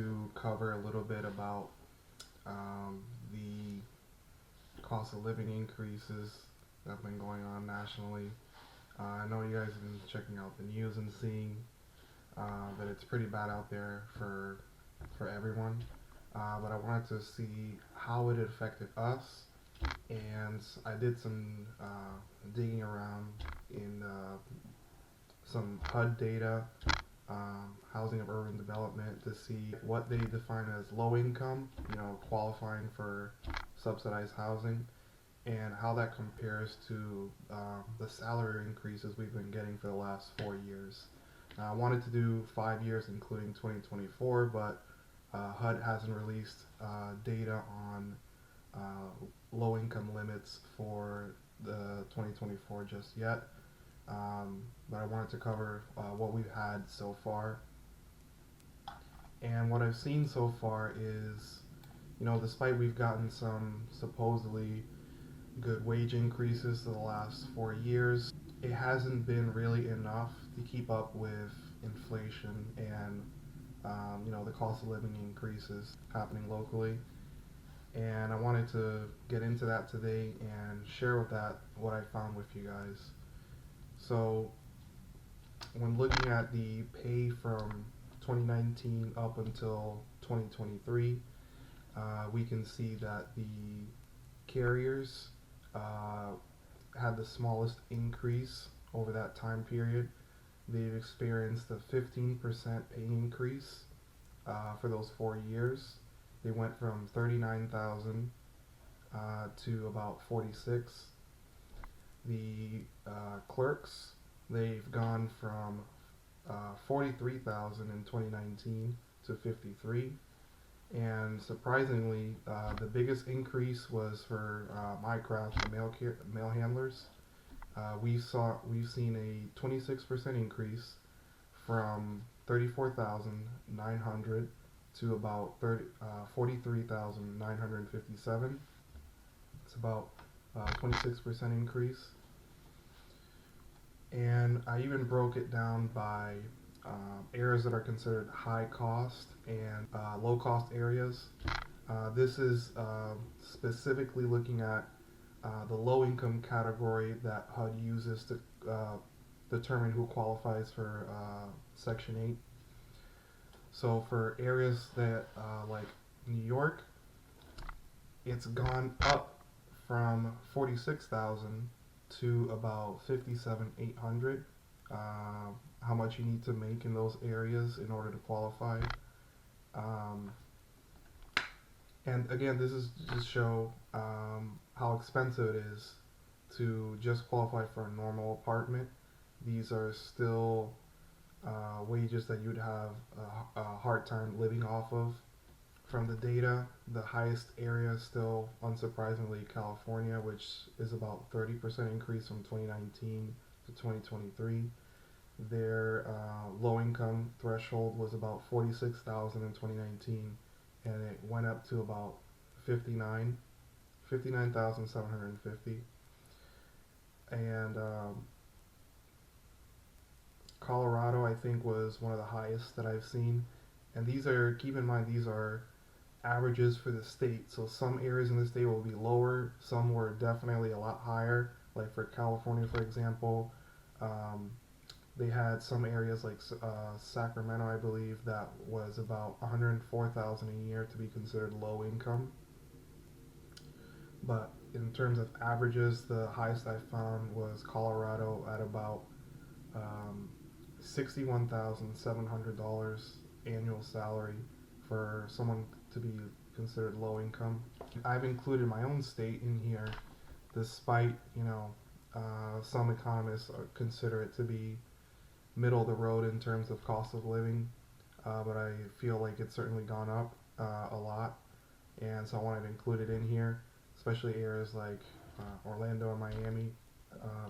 to cover a little bit about the cost of living increases that have been going on nationally. I know you guys have been checking out the news and seeing that it's pretty bad out there for everyone. But I wanted to see how it affected us, and I did some digging around in some HUD data, Housing of Urban Development, to see what they define as low income, qualifying for subsidized housing, and how that compares to the salary increases we've been getting for the last 4 years. I wanted to do 5 years, including 2024, but HUD hasn't released data on low income limits for the 2024 just yet. But I wanted to cover what we've had so far. And what I've seen so far is, despite we've gotten some supposedly good wage increases for the last 4 years, it hasn't been really enough to keep up with inflation and the cost of living increases happening locally. And I wanted to get into that today and share what I found with you guys. So when looking at the pay from 2019 up until 2023, we can see that the carriers had the smallest increase over that time period. They've experienced a 15% pay increase for those 4 years. They went from 39,000 to about 46. The clerks, they've gone from 43,000 in 2019 to 53. And surprisingly, the biggest increase was for MyCrafts and mail handlers. We've seen a 26% increase from 34,900 to about 43,957. It's about 26% increase. And I even broke it down by areas that are considered high cost and low cost areas. This is specifically looking at the low income category that HUD uses to determine who qualifies for Section 8. So for areas that like New York, it's gone up from 46,000 to about 57,800. How much you need to make in those areas in order to qualify. And again, this is to show how expensive it is to just qualify for a normal apartment. These are still wages that you'd have a hard time living off of. From the data, the highest area is still, unsurprisingly, California, which is about 30% increase from 2019 to 2023. Their low-income threshold was about 46,000 in 2019, and it went up to about 59,750. And Colorado, I think, was one of the highest that I've seen. And keep in mind, these are averages for the state. So some areas in the state will be lower, some were definitely a lot higher. Like for California, for example, they had some areas like Sacramento, I believe, that was about 104,000 a year to be considered low income. But in terms of averages, the highest I found was Colorado at about $61,700 annual salary for someone to be considered low income. I've included my own state in here, despite some economists consider it to be middle of the road in terms of cost of living, but I feel like it's certainly gone up a lot, and so I wanted to include it in here, especially areas like Orlando and Miami,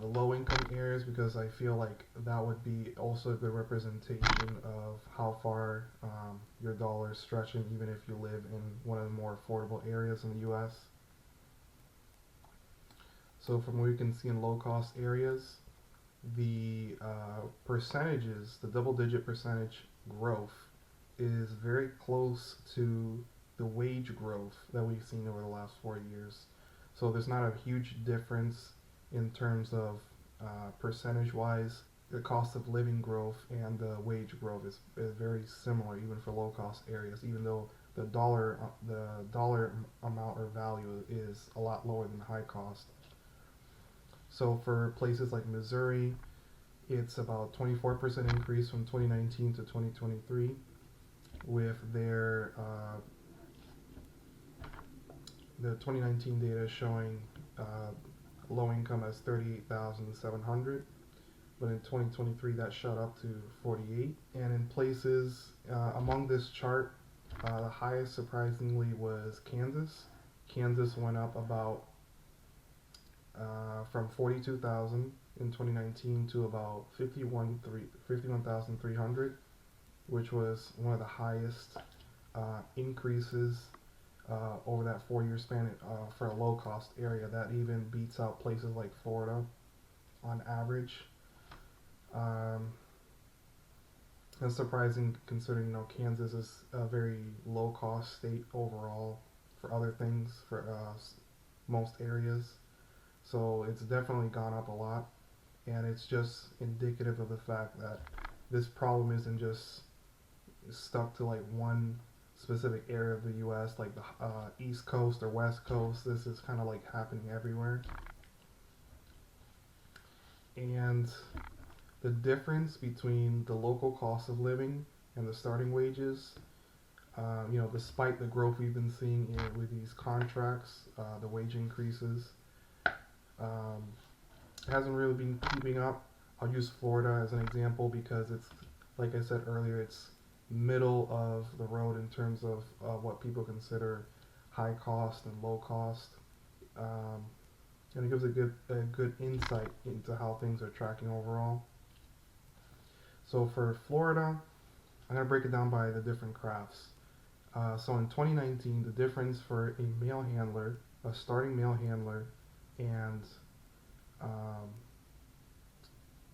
the low income areas, because I feel like that would be also a good representation of how far your dollar is stretching, even if you live in one of the more affordable areas in the U.S. So from what you can see in low cost areas, the percentages, the double digit percentage growth is very close to the wage growth that we've seen over the last 4 years. So there's not a huge difference in terms of percentage wise. The cost of living growth and the wage growth is very similar, even for low cost areas, even though the dollar amount or value is a lot lower than high cost. So for places like Missouri, it's about 24% increase from 2019 to 2023, with the 2019 data showing low income as 38,700, but in 2023 that shot up to 48. And in places among this chart, the highest surprisingly was Kansas. Kansas went up about from 42,000 in 2019 to about 51,300, which was one of the highest increases over that 4 year span for a low cost area. That even beats out places like Florida on average. That's surprising considering Kansas is a very low cost state overall for other things for most areas. So it's definitely gone up a lot, and it's just indicative of the fact that this problem isn't just stuck to like one specific area of the U.S., like the East Coast or West Coast. This is kind of like happening everywhere. And the difference between the local cost of living and the starting wages, despite the growth we've been seeing with these contracts, the wage increases, hasn't really been keeping up. I'll use Florida as an example because it's, like I said earlier, it's middle of the road in terms of what people consider high cost and low cost, and it gives a good insight into how things are tracking overall. So for Florida, I'm gonna break it down by the different crafts. So in 2019, the difference for a mail handler, a starting mail handler, and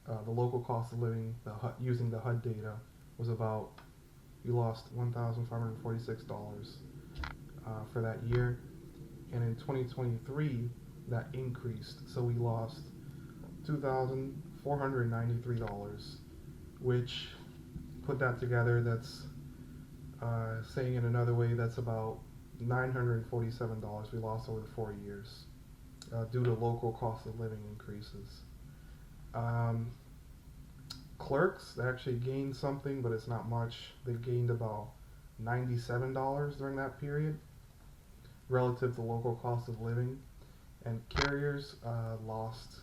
the local cost of living, using the HUD data, was about, we lost $1,546 for that year. And in 2023, that increased, so we lost $2,493, which, put that together, that's saying it another way, that's about $947 we lost over the 4 years due to local cost of living increases. Clerks actually gained something, but it's not much. They gained about $97 during that period relative to local cost of living. And carriers lost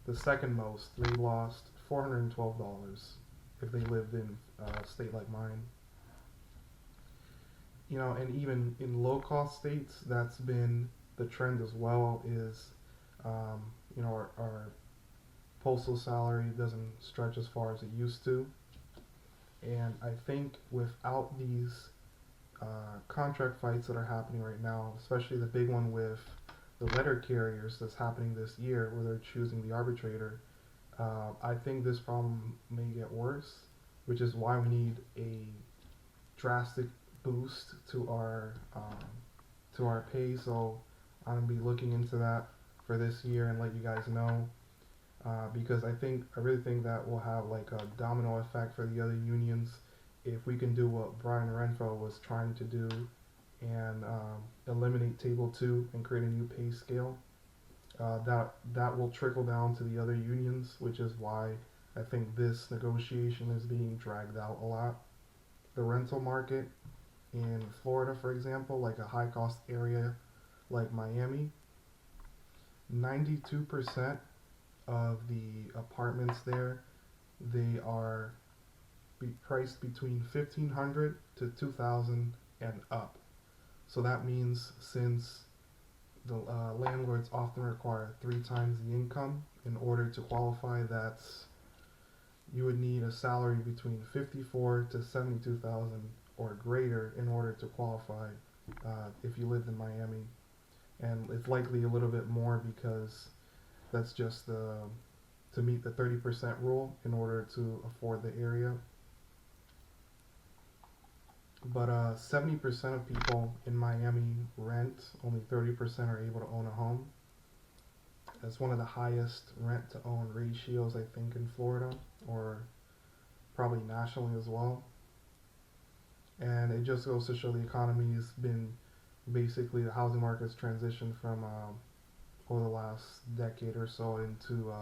the second most. They lost $412 if they lived in a state like mine. And even in low cost states, that's been the trend as well, is our postal salary doesn't stretch as far as it used to. And I think without these contract fights that are happening right now, especially the big one with the letter carriers that's happening this year where they're choosing the arbitrator, I think this problem may get worse, which is why we need a drastic boost to our pay. So I'm gonna be looking into that for this year and let you guys know, because I really think that will have like a domino effect for the other unions if we can do what Brian Renfro was trying to do and eliminate Table 2 and create a new pay scale. That will trickle down to the other unions, which is why I think this negotiation is being dragged out a lot. The rental market in Florida, for example, like a high cost area like Miami, 92% of the apartments there, they are priced between 1,500 to 2,000 and up. So that means, since the landlords often require 3 times the income in order to qualify, that you would need a salary between 54 to 72,000 or greater in order to qualify if you lived in Miami. And it's likely a little bit more because that's just to meet the 30% rule in order to afford the area. But 70% of people in Miami rent, only 30% are able to own a home. That's one of the highest rent to own ratios, I think, in Florida, or probably nationally as well. And it just goes to show the economy has been basically the housing market's transitioned from over the last decade or so into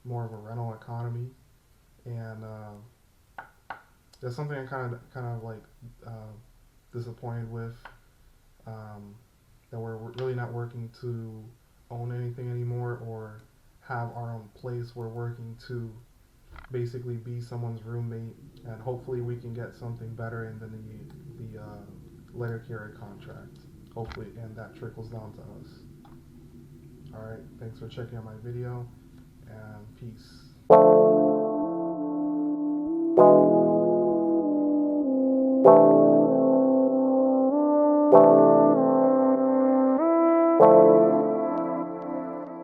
more of a rental economy, and that's something I kind of like uh, disappointed with. Um, that we're really not working to own anything anymore or have our own place. We're working to basically be someone's roommate, and hopefully we can get something better in the letter carrier contract. Hopefully, and that trickles down to us. All right, thanks for checking out my video.